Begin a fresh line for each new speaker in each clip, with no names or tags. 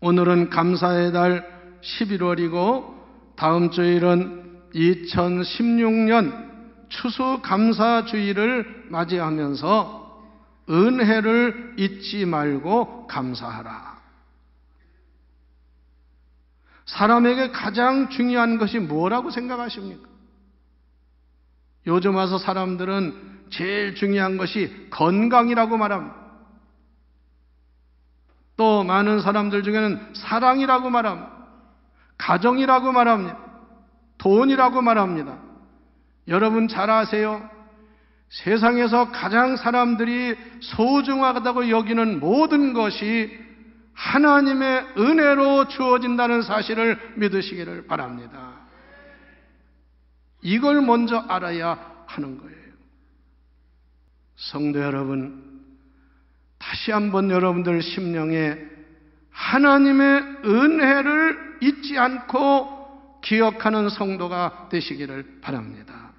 오늘은 감사의 달 11월이고 다음 주일은 2016년 추수감사주일을 맞이하면서 은혜를 잊지 말고 감사하라. 사람에게 가장 중요한 것이 뭐라고 생각하십니까? 요즘 와서 사람들은 제일 중요한 것이 건강이라고 말합니다. 또 많은 사람들 중에는 사랑이라고 말합니다. 가정이라고 말합니다. 돈이라고 말합니다. 여러분 잘 아세요? 세상에서 가장 사람들이 소중하다고 여기는 모든 것이 하나님의 은혜로 주어진다는 사실을 믿으시기를 바랍니다. 이걸 먼저 알아야 하는 거예요. 성도 여러분, 다시 한번 여러분들 심령에 하나님의 은혜를 잊지 않고 기억하는 성도가 되시기를 바랍니다.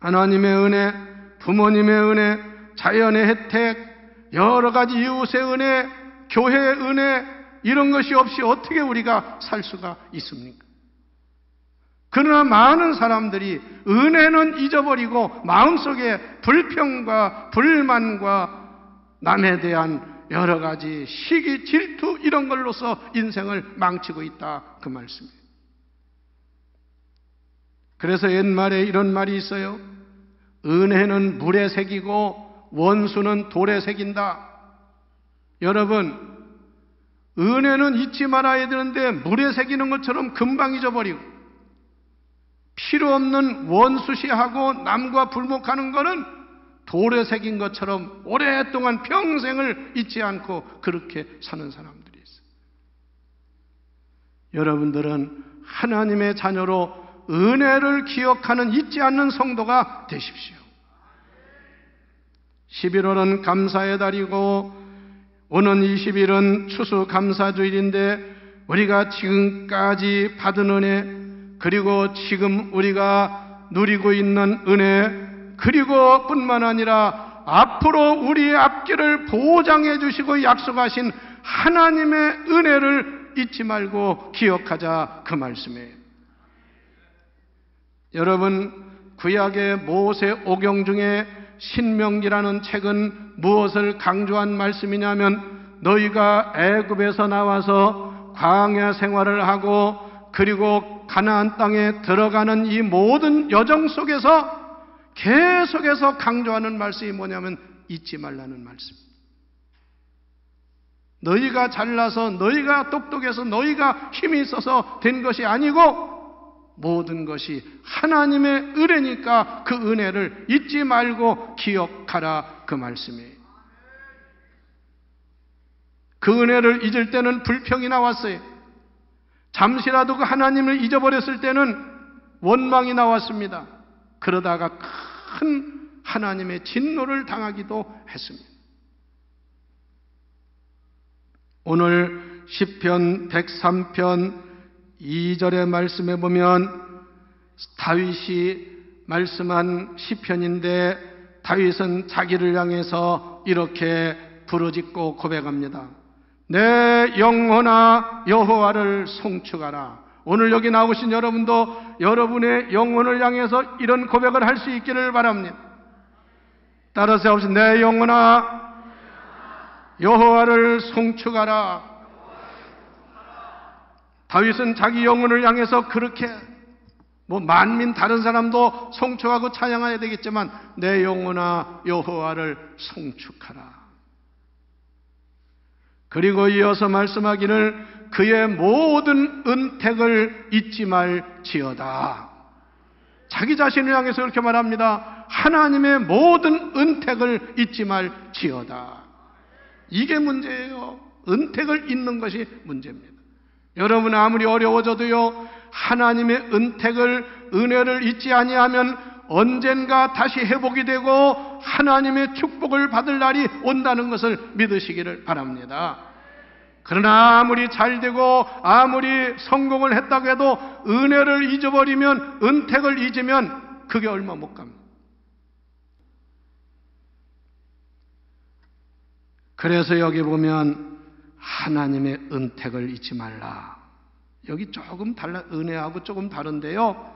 하나님의 은혜, 부모님의 은혜, 자연의 혜택, 여러 가지 이웃의 은혜, 교회의 은혜, 이런 것이 없이 어떻게 우리가 살 수가 있습니까? 그러나 많은 사람들이 은혜는 잊어버리고 마음속에 불평과 불만과 남에 대한 여러 가지 시기, 질투 이런 걸로서 인생을 망치고 있다, 그 말씀이에요. 그래서 옛말에 이런 말이 있어요. 은혜는 물에 새기고 원수는 돌에 새긴다. 여러분, 은혜는 잊지 말아야 되는데 물에 새기는 것처럼 금방 잊어버리고, 필요 없는 원수시하고 남과 불목하는 것은 돌에 새긴 것처럼 오랫동안 평생을 잊지 않고 그렇게 사는 사람들이 있어요. 여러분들은 하나님의 자녀로 은혜를 기억하는 잊지 않는 성도가 되십시오. 11월은 감사의 달이고 오는 20일은 추수감사주일인데 우리가 지금까지 받은 은혜, 그리고 지금 우리가 누리고 있는 은혜, 그리고 뿐만 아니라 앞으로 우리의 앞길을 보장해 주시고 약속하신 하나님의 은혜를 잊지 말고 기억하자, 그 말씀이에요. 여러분, 구약의 모세 오경 중에 신명기라는 책은 무엇을 강조한 말씀이냐면, 너희가 애굽에서 나와서 광야 생활을 하고 그리고 가나안 땅에 들어가는 이 모든 여정 속에서 계속해서 강조하는 말씀이 뭐냐면 잊지 말라는 말씀. 너희가 잘나서, 너희가 똑똑해서, 너희가 힘이 있어서 된 것이 아니고 모든 것이 하나님의 은혜니까 그 은혜를 잊지 말고 기억하라, 그 말씀이에요. 그 은혜를 잊을 때는 불평이 나왔어요. 잠시라도 그 하나님을 잊어버렸을 때는 원망이 나왔습니다. 그러다가 큰 하나님의 진노를 당하기도 했습니다. 오늘 시편 103편 2절의 말씀에 보면 다윗이 말씀한 시편인데, 다윗은 자기를 향해서 이렇게 부르짖고 고백합니다. 내 영혼아 여호와를 송축하라. 오늘 여기 나오신 여러분도 여러분의 영혼을 향해서 이런 고백을 할 수 있기를 바랍니다. 따라서 해보세요. 내 영혼아 여호와를 송축하라. 다윗은 자기 영혼을 향해서 그렇게, 만민 다른 사람도 송축하고 찬양해야 되겠지만 내 영혼아 여호와를 송축하라. 그리고 이어서 말씀하기를 그의 모든 은택을 잊지 말지어다. 자기 자신을 향해서 이렇게 말합니다. 하나님의 모든 은택을 잊지 말지어다. 이게 문제예요. 은택을 잊는 것이 문제입니다. 여러분, 아무리 어려워져도요, 하나님의 은택을, 은혜를 잊지 아니하면 언젠가 다시 회복이 되고 하나님의 축복을 받을 날이 온다는 것을 믿으시기를 바랍니다. 그러나 아무리 잘되고 아무리 성공을 했다고 해도 은혜를 잊어버리면, 은택을 잊으면 그게 얼마 못 갑니다. 그래서 여기 보면 하나님의 은택을 잊지 말라. 여기 조금 달라, 은혜하고 조금 다른데요.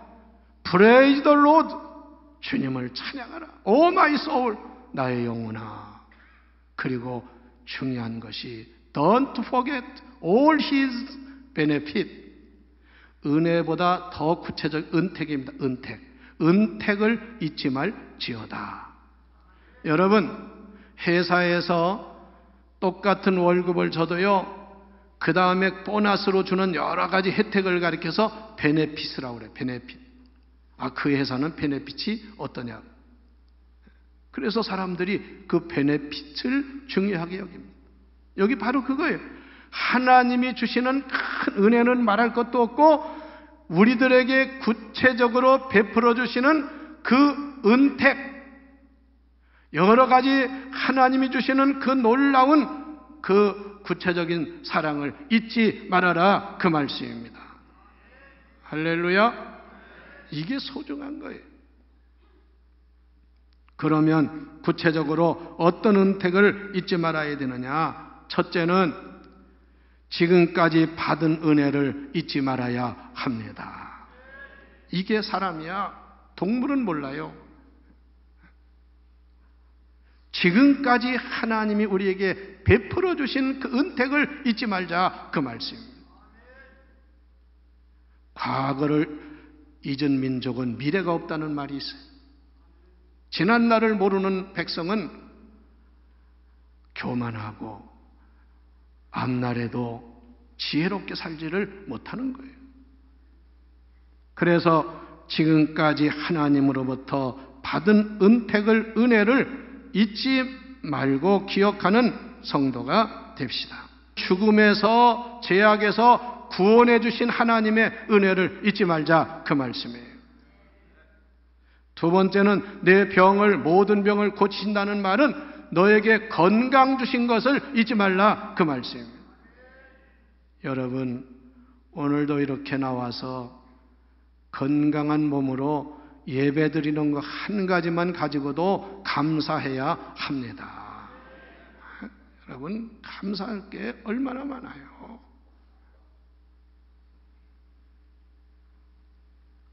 Praise the Lord. 주님을 찬양하라. O my soul. 나의 영혼아. 그리고 중요한 것이 Don't forget all his benefit. 은혜보다 더 구체적 은택입니다. 은택. 은택을 잊지 말지어다. 여러분, 회사에서 똑같은 월급을 줘도요, 그 다음에 보너스로 주는 여러 가지 혜택을 가리켜서 베네핏이라고 그래요. 베네핏. 그 회사는 베네핏이 어떠냐. 그래서 사람들이 그 베네핏을 중요하게 여깁니다. 여기 바로 그거예요. 하나님이 주시는 큰 은혜는 말할 것도 없고, 우리들에게 구체적으로 베풀어 주시는 그 은택, 여러 가지 하나님이 주시는 그 놀라운 그 구체적인 사랑을 잊지 말아라, 그 말씀입니다. 할렐루야. 이게 소중한 거예요. 그러면 구체적으로 어떤 은택을 잊지 말아야 되느냐? 첫째는 지금까지 받은 은혜를 잊지 말아야 합니다. 이게 사람이야. 동물은 몰라요. 지금까지 하나님이 우리에게 베풀어 주신 그 은택을 잊지 말자, 그 말씀입니다. 과거를 잊은 민족은 미래가 없다는 말이 있어요. 지난 날을 모르는 백성은 교만하고 앞날에도 지혜롭게 살지를 못하는 거예요. 그래서 지금까지 하나님으로부터 받은 은택을, 은혜를 잊지 말고 기억하는 성도가 됩시다. 죽음에서, 죄악에서 구원해 주신 하나님의 은혜를 잊지 말자, 그 말씀이에요. 두 번째는 내 병을, 모든 병을 고치신다는 말은 너에게 건강 주신 것을 잊지 말라, 그 말씀입니다. 여러분, 오늘도 이렇게 나와서 건강한 몸으로 예배드리는 거 한 가지만 가지고도 감사해야 합니다. 여러분, 감사할 게 얼마나 많아요.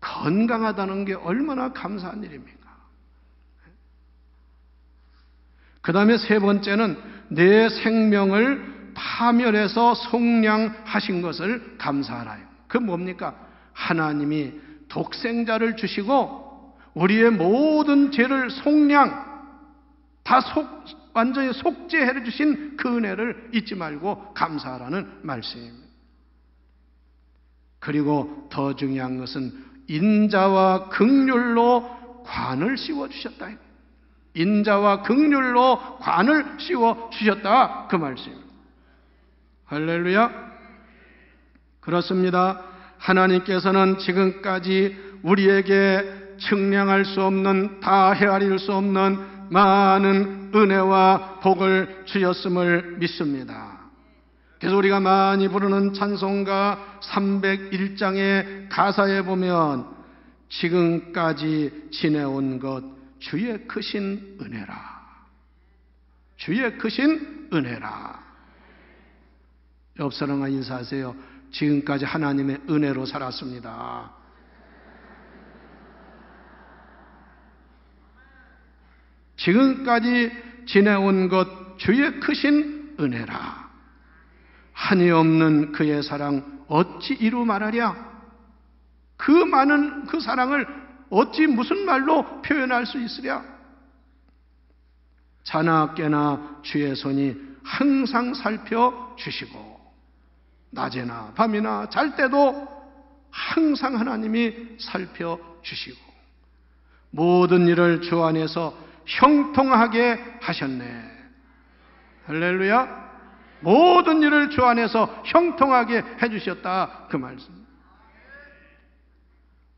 건강하다는 게 얼마나 감사한 일입니까? 그 다음에 세 번째는 내 생명을 파멸해서 속량하신 것을 감사하라요. 그 뭡니까? 하나님이 독생자를 주시고 우리의 모든 죄를 완전히 속죄해 주신 그 은혜를 잊지 말고 감사하라는 말씀입니다. 그리고 더 중요한 것은 인자와 긍휼로 관을 씌워 주셨다. 인자와 긍휼로 관을 씌워 주셨다, 그 말씀입니다. 할렐루야. 그렇습니다. 하나님께서는 지금까지 우리에게 측량할 수 없는, 다 헤아릴 수 없는 많은 은혜와 복을 주셨음을 믿습니다. 그래서 우리가 많이 부르는 찬송가 301장의 가사에 보면 지금까지 지내온 것 주의 크신 은혜라. 주의 크신 은혜라. 옆 사람과 인사하세요. 지금까지 하나님의 은혜로 살았습니다. 지금까지 지내온 것 주의 크신 은혜라. 한이 없는 그의 사랑 어찌 이루 말하랴. 그 많은 그 사랑을 어찌 무슨 말로 표현할 수 있으랴. 자나 깨나 주의 손이 항상 살펴주시고 낮에나 밤이나 잘 때도 항상 하나님이 살펴주시고 모든 일을 주 안에서 형통하게 하셨네. 할렐루야. 모든 일을 주 안에서 형통하게 해주셨다, 그 말씀.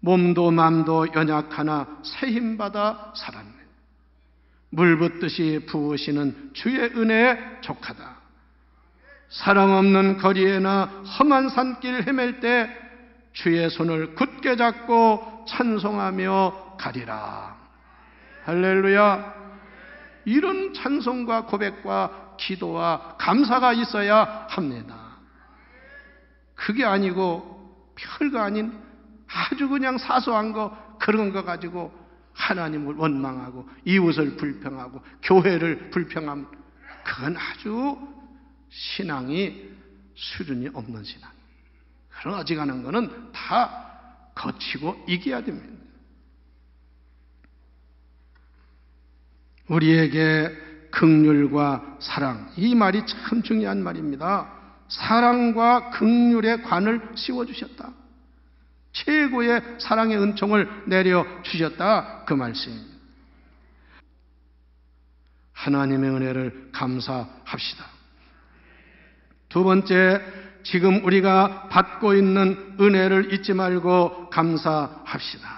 몸도 맘도 연약하나 새 힘받아 살았네. 물 붓듯이 부으시는 주의 은혜에 족하다. 사람 없는 거리에나 험한 산길 헤맬 때 주의 손을 굳게 잡고 찬송하며 가리라. 할렐루야. 이런 찬송과 고백과 기도와 감사가 있어야 합니다. 그게 아니고 별거 아닌 아주 그냥 사소한 거, 그런 거 가지고 하나님을 원망하고 이웃을 불평하고 교회를 불평하면 그건 아주 신앙이 수준이 없는 신앙. 그런 어지간한 거는 다 거치고 이겨야 됩니다. 우리에게 긍휼과 사랑, 이 말이 참 중요한 말입니다. 사랑과 긍휼의 관을 씌워주셨다. 최고의 사랑의 은총을 내려주셨다, 그 말씀입니다. 하나님의 은혜를 감사합시다. 두 번째, 지금 우리가 받고 있는 은혜를 잊지 말고 감사합시다.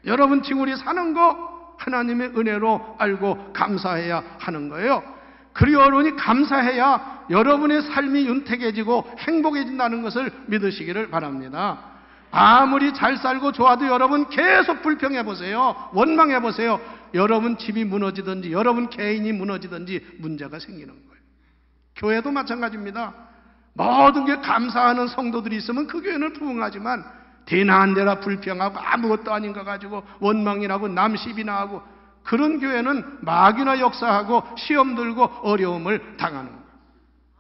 여러분, 지금 우리 사는 거 하나님의 은혜로 알고 감사해야 하는 거예요. 그리고 여러분이 감사해야 여러분의 삶이 윤택해지고 행복해진다는 것을 믿으시기를 바랍니다. 아무리 잘 살고 좋아도 여러분 계속 불평해 보세요. 원망해 보세요. 여러분 집이 무너지든지 여러분 개인이 무너지든지 문제가 생기는 거예요. 교회도 마찬가지입니다. 모든 게 감사하는 성도들이 있으면 그 교회는 부흥하지만 대나한 데라 불평하고 아무것도 아닌 거 가지고 원망이라고 남 시비나 하고 그런 교회는 마귀나 역사하고 시험 들고 어려움을 당하는 거예요.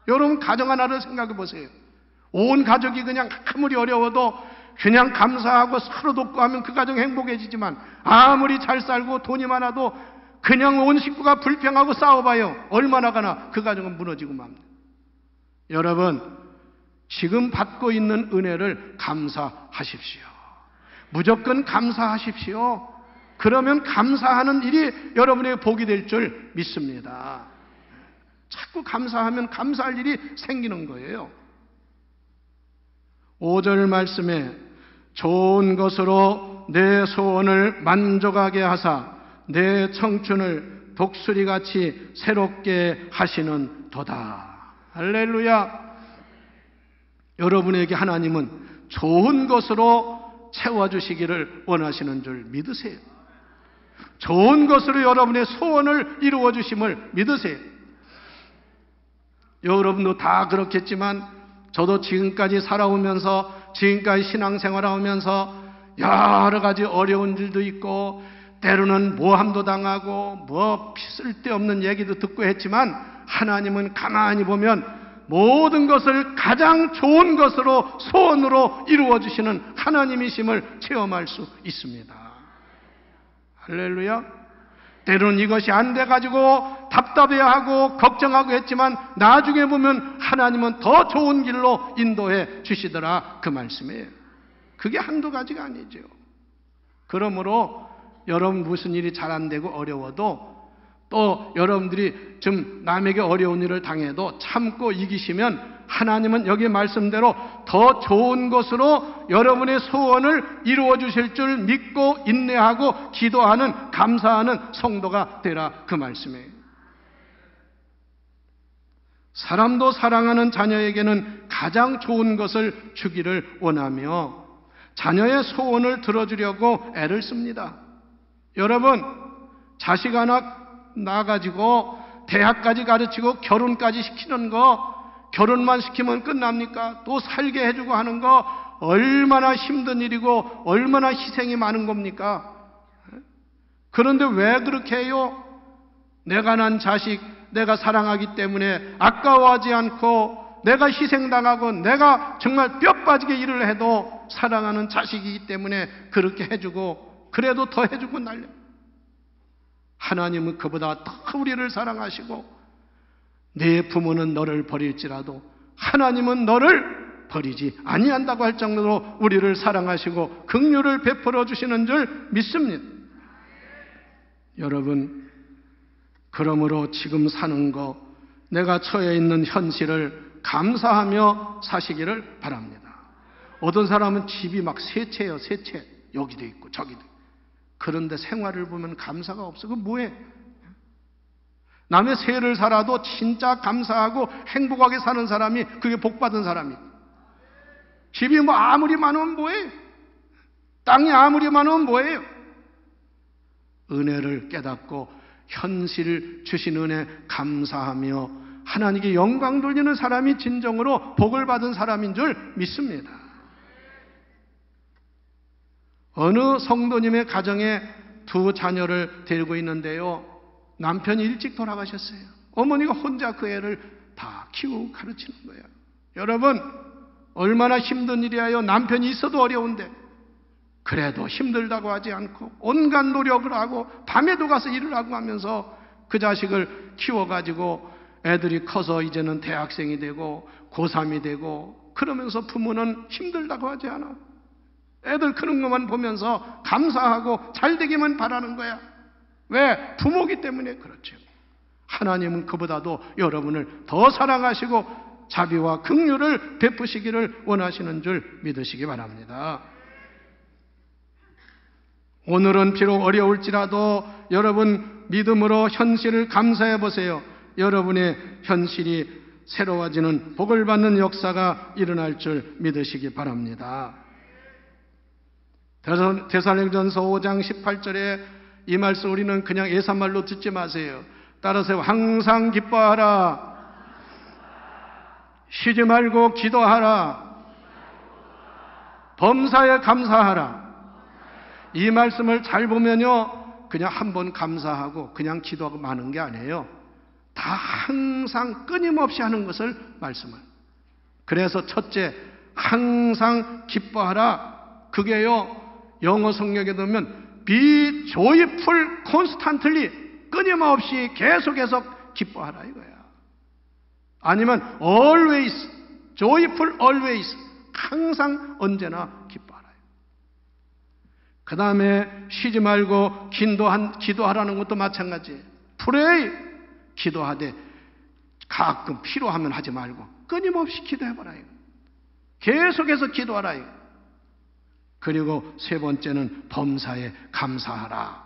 여러분 가정 하나를 생각해 보세요. 온 가족이 그냥 아무리 어려워도 그냥 감사하고 서로 돕고 하면 그 가정 행복해지지만 아무리 잘 살고 돈이 많아도 그냥 온 식구가 불평하고 싸워봐요. 얼마나 가나 그 가정은 무너지고 맙니다. 여러분, 지금 받고 있는 은혜를 감사하십시오. 무조건 감사하십시오. 그러면 감사하는 일이 여러분의 복이 될 줄 믿습니다. 자꾸 감사하면 감사할 일이 생기는 거예요. 5절 말씀에 좋은 것으로 내 소원을 만족하게 하사 내 청춘을 독수리같이 새롭게 하시는 도다. 할렐루야. 여러분에게 하나님은 좋은 것으로 채워주시기를 원하시는 줄 믿으세요. 좋은 것으로 여러분의 소원을 이루어 주심을 믿으세요. 여러분도 다 그렇겠지만 저도 지금까지 살아오면서 지금까지 신앙생활하면서 여러 가지 어려운 일도 있고 때로는 모함도 당하고 뭐 쓸데없는 얘기도 듣고 했지만 하나님은 가만히 보면 모든 것을 가장 좋은 것으로 소원으로 이루어 주시는 하나님이심을 체험할 수 있습니다. 할렐루야. 때로는 이것이 안 돼가지고 답답해하고 걱정하고 했지만 나중에 보면 하나님은 더 좋은 길로 인도해 주시더라, 그 말씀이에요. 그게 한두 가지가 아니죠. 그러므로 여러분 무슨 일이 잘 안 되고 어려워도 또 여러분들이 좀 남에게 어려운 일을 당해도 참고 이기시면 하나님은 여기 말씀대로 더 좋은 것으로 여러분의 소원을 이루어 주실 줄 믿고 인내하고 기도하는 감사하는 성도가 되라, 그 말씀이에요. 사람도 사랑하는 자녀에게는 가장 좋은 것을 주기를 원하며 자녀의 소원을 들어주려고 애를 씁니다. 여러분, 자식 하나 낳아가지고 대학까지 가르치고 결혼까지 시키는 거, 결혼만 시키면 끝납니까? 또 살게 해주고 하는 거 얼마나 힘든 일이고 얼마나 희생이 많은 겁니까? 그런데 왜 그렇게 해요? 내가 난 자식, 내가 사랑하기 때문에 아까워하지 않고 내가 희생당하고 내가 정말 뼈 빠지게 일을 해도 사랑하는 자식이기 때문에 그렇게 해주고 그래도 더 해주고 날려. 하나님은 그보다 더 우리를 사랑하시고 내 부모는 너를 버릴지라도 하나님은 너를 버리지 아니한다고 할 정도로 우리를 사랑하시고 긍휼을 베풀어 주시는 줄 믿습니다. 여러분, 그러므로 지금 사는 거, 내가 처해 있는 현실을 감사하며 사시기를 바랍니다. 어떤 사람은 집이 막 세 채예요, 세 채. 여기도 있고 저기도 있고. 그런데 생활을 보면 감사가 없어. 그건 뭐해? 남의 세를 살아도 진짜 감사하고 행복하게 사는 사람이 그게 복받은 사람이에요. 집이 뭐 아무리 많으면 뭐예요? 땅이 아무리 많으면 뭐예요? 은혜를 깨닫고 현실 주신 은혜 감사하며 하나님께 영광 돌리는 사람이 진정으로 복을 받은 사람인 줄 믿습니다. 어느 성도님의 가정에 두 자녀를 데리고 있는데요, 남편이 일찍 돌아가셨어요. 어머니가 혼자 그 애를 다 키우고 가르치는 거예요. 여러분, 얼마나 힘든 일이에요. 남편이 있어도 어려운데 그래도 힘들다고 하지 않고 온갖 노력을 하고 밤에도 가서 일을 하고 하면서 그 자식을 키워가지고 애들이 커서 이제는 대학생이 되고 고3이 되고 그러면서 부모는 힘들다고 하지 않아. 애들 크는 것만 보면서 감사하고 잘 되기만 바라는 거야. 왜? 부모기 때문에 그렇죠. 하나님은 그보다도 여러분을 더 사랑하시고 자비와 긍휼을 베푸시기를 원하시는 줄 믿으시기 바랍니다. 오늘은 비록 어려울지라도 여러분 믿음으로 현실을 감사해 보세요. 여러분의 현실이 새로워지는 복을 받는 역사가 일어날 줄 믿으시기 바랍니다. 데살로니가전서 5장 18절에 이 말씀 우리는 그냥 예산말로 듣지 마세요. 따라서 항상 기뻐하라, 쉬지 말고 기도하라, 범사에 감사하라. 이 말씀을 잘 보면요, 그냥 한번 감사하고 그냥 기도하고 마는 게 아니에요. 다 항상 끊임없이 하는 것을 말씀을. 그래서 첫째, 항상 기뻐하라. 그게요, 영어 성경에 보면 be joyful constantly, 끊임없이 계속해서 기뻐하라 이거야. 아니면 always, joyful always, 항상 언제나 기뻐하라. 그 다음에 쉬지 말고 기도하라는 것도 마찬가지예요. pray, 기도하되 가끔 필요하면 하지 말고 끊임없이 기도해봐라. 계속해서 기도하라. 그리고 세 번째는 범사에 감사하라.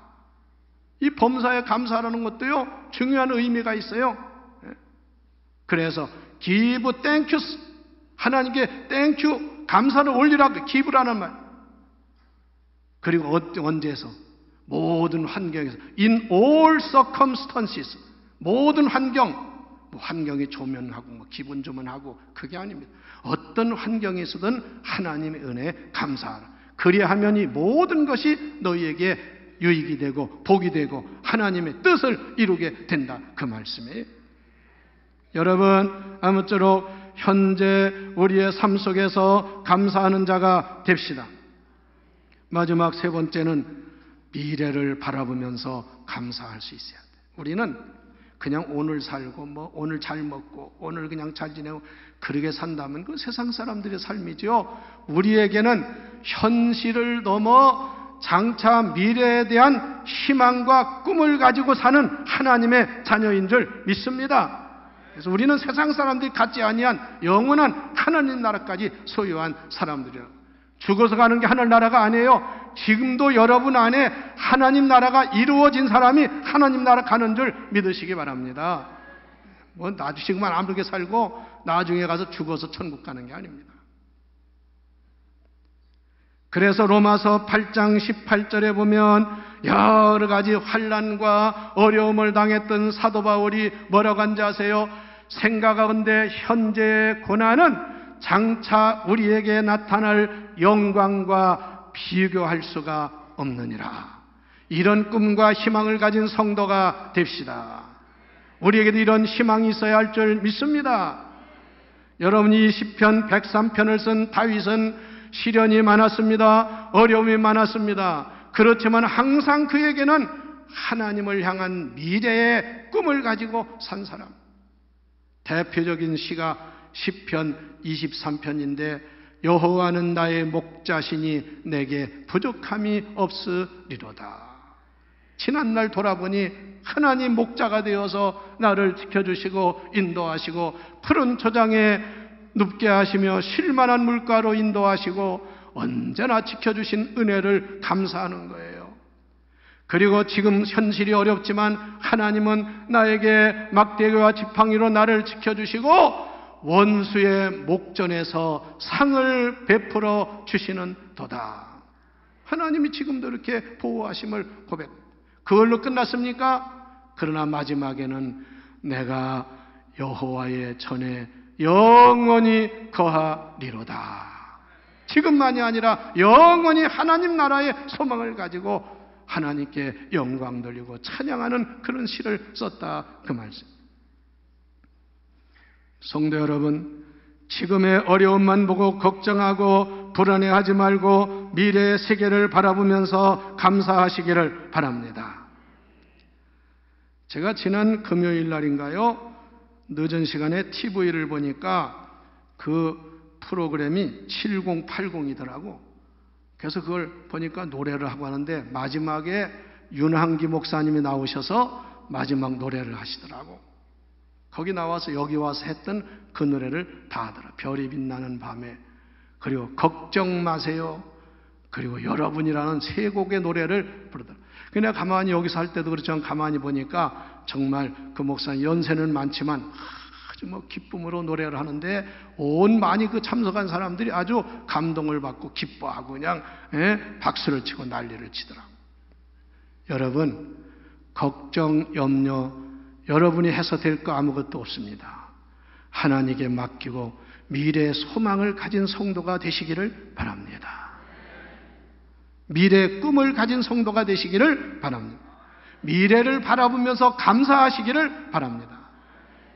이 범사에 감사하라는 것도요, 중요한 의미가 있어요. 그래서 give thanks, 하나님께 땡큐, 감사를 올리라고 기부라는 말. 그리고 언제에서? 모든 환경에서, in all circumstances, 모든 환경, 환경이 조면하고 기분 좋으면 하고 그게 아닙니다. 어떤 환경에서든 하나님의 은혜에 감사하라. 그리하면 이 모든 것이 너희에게 유익이 되고 복이 되고 하나님의 뜻을 이루게 된다, 그 말씀이에요. 여러분, 아무쪼록 현재 우리의 삶 속에서 감사하는 자가 됩시다. 마지막 세 번째는 미래를 바라보면서 감사할 수 있어야 돼. 우리는 그냥 오늘 살고 오늘 잘 먹고 오늘 그냥 잘 지내고 그러게 산다면 그 세상 사람들의 삶이죠. 우리에게는 현실을 넘어 장차 미래에 대한 희망과 꿈을 가지고 사는 하나님의 자녀인 줄 믿습니다. 그래서 우리는 세상 사람들이 갖지 아니한 영원한 하나님 나라까지 소유한 사람들이에요. 죽어서 가는 게 하늘 나라가 아니에요. 지금도 여러분 안에 하나님 나라가 이루어진 사람이 하나님 나라 가는 줄 믿으시기 바랍니다. 지금만 아무렇게 살고 나중에 가서 죽어서 천국 가는 게 아닙니다. 그래서 로마서 8장 18절에 보면 여러 가지 환난과 어려움을 당했던 사도 바울이 뭐라고 한지 아세요? 생각하건대 현재의 고난은 장차 우리에게 나타날 영광과 비교할 수가 없느니라. 이런 꿈과 희망을 가진 성도가 됩시다. 우리에게도 이런 희망이 있어야 할 줄 믿습니다. 여러분이 시편 103편을 쓴 다윗은 시련이 많았습니다. 어려움이 많았습니다. 그렇지만 항상 그에게는 하나님을 향한 미래의 꿈을 가지고 산 사람. 대표적인 시가 시편 23편인데 여호와는 나의 목자시니 내게 부족함이 없으리로다. 지난날 돌아보니 하나님 목자가 되어서 나를 지켜주시고 인도하시고 푸른 초장에 눕게 하시며 쉴만한 물가로 인도하시고 언제나 지켜주신 은혜를 감사하는 거예요. 그리고 지금 현실이 어렵지만 하나님은 나에게 막대기와 지팡이로 나를 지켜주시고 원수의 목전에서 상을 베풀어 주시는 도다. 하나님이 지금도 이렇게 보호하심을 고백. 그걸로 끝났습니까? 그러나 마지막에는 내가 여호와의 전에 영원히 거하리로다. 지금만이 아니라 영원히 하나님 나라의 소망을 가지고 하나님께 영광 돌리고 찬양하는 그런 시를 썼다, 그 말씀. 성도 여러분, 지금의 어려움만 보고 걱정하고 불안해하지 말고 미래의 세계를 바라보면서 감사하시기를 바랍니다. 제가 지난 금요일 날인가요? 늦은 시간에 TV를 보니까 그 프로그램이 7080이더라고. 그래서 그걸 보니까 노래를 하고 하는데 마지막에 윤항기 목사님이 나오셔서 마지막 노래를 하시더라고. 거기 나와서 여기 와서 했던 그 노래를 다 하더라. 별이 빛나는 밤에, 그리고 걱정 마세요, 그리고 여러분이라는 세 곡의 노래를 부르더라. 그냥 가만히 여기서 할 때도 그렇지만 가만히 보니까 정말 그 목사님 연세는 많지만 아주 기쁨으로 노래를 하는데 온 많이 그 참석한 사람들이 아주 감동을 받고 기뻐하고 그냥 박수를 치고 난리를 치더라고. 여러분, 걱정, 염려 여러분이 해서 될 거 아무것도 없습니다. 하나님께 맡기고 미래의 소망을 가진 성도가 되시기를 바랍니다. 미래의 꿈을 가진 성도가 되시기를 바랍니다. 미래를 바라보면서 감사하시기를 바랍니다.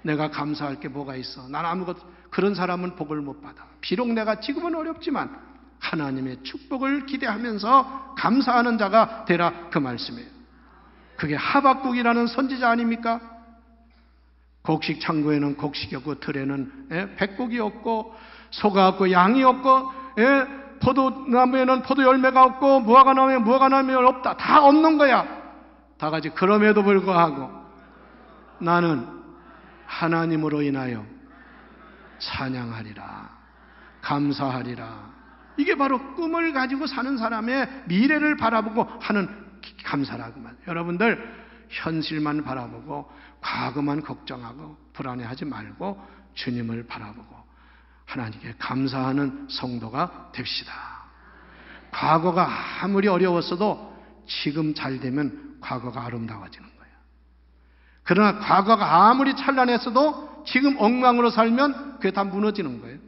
내가 감사할 게 뭐가 있어? 난 아무것도. 그런 사람은 복을 못 받아. 비록 내가 지금은 어렵지만 하나님의 축복을 기대하면서 감사하는 자가 되라, 그 말씀이에요. 그게 하박국이라는 선지자 아닙니까? 곡식 창고에는 곡식이 없고 들에는 백곡이 없고 소가 없고 양이 없고 포도나무에는 포도 열매가 없고 무화과나무에 무화과나무가 없다. 다 없는 거야. 다 같이 그럼에도 불구하고 나는 하나님으로 인하여 찬양하리라, 감사하리라. 이게 바로 꿈을 가지고 사는 사람의 미래를 바라보고 하는 감사라고 말이에요. 여러분들 현실만 바라보고 과거만 걱정하고 불안해하지 말고 주님을 바라보고 하나님께 감사하는 성도가 됩시다. 과거가 아무리 어려웠어도 지금 잘 되면 과거가 아름다워지는 거예요. 그러나 과거가 아무리 찬란했어도 지금 엉망으로 살면 그게 다 무너지는 거예요.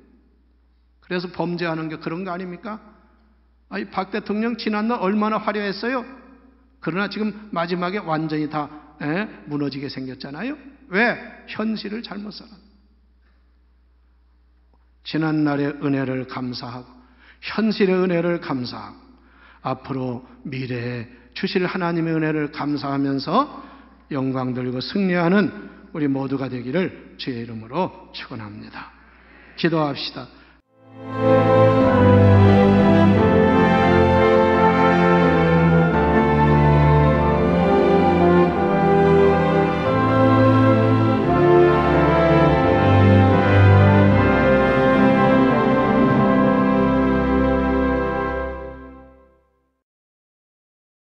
그래서 범죄하는 게 그런 거 아닙니까? 아니, 박 대통령 지난날 얼마나 화려했어요? 그러나 지금 마지막에 완전히 다 무너지게 생겼잖아요. 왜? 현실을 잘못 살아. 지난날의 은혜를 감사하고 현실의 은혜를 감사하고 앞으로 미래에 주실 하나님의 은혜를 감사하면서 영광 돌리고 승리하는 우리 모두가 되기를 주의 이름으로 축원합니다. 기도합시다.